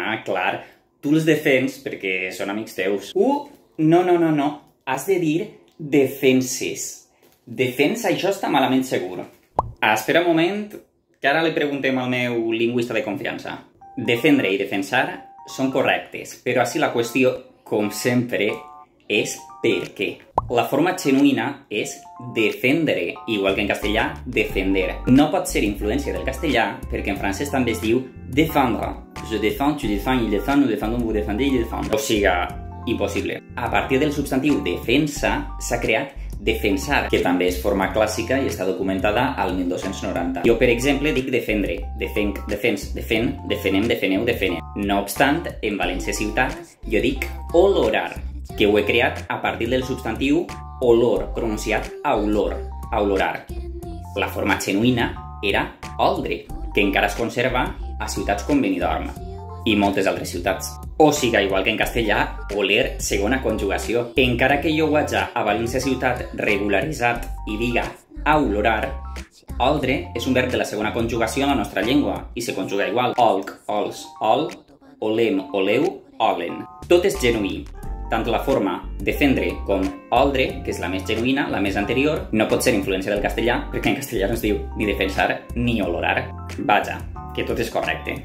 Ah, clar, tu els defens perquè són amics teus. No. Has de dir defenses. Defensa, això està malament segur. Espera un moment, que ara li preguntem al meu lingüista de confiança. Defendre i defensar són correctes, però així la qüestió, com sempre, és per què. La forma genuïna és defendre, igual que en castellà, defender. No pot ser influència del castellà, perquè en francès també es diu défendre. Je défends, tu défends, il défend, nous défendons, vous défendez, il défend. O sigui, impossible. A partir del substantiu defensa s'ha creat defensar, que també és forma clàssica i està documentada al 1290. Jo, per exemple, dic defendre, defenc, defens, defen, defenem, defeneu, defene. No obstant, en València ciutat, jo dic olorar, que ho he creat a partir del substantiu olor, pronunciat aulor, aulorar. La forma genuïna era oldre, que encara es conserva a ciutats com Benidorm i moltes altres ciutats. O sigui, igual que en castellà, oler, segona conjugació. Encara que jo ho haig a València ciutat regularitzat i diga aulorar, oldre és un verb de la segona conjugació en la nostra llengua i se conjuga igual. Olc, ols, ol, olem, oleu, olen. Tot és genuí. Tant la forma defendre com oldre, que és la més genuïna, la més anterior, no pot ser influència del castellà, perquè en castellà no es diu ni defensar ni olorar. Vaja, que tot és correcte.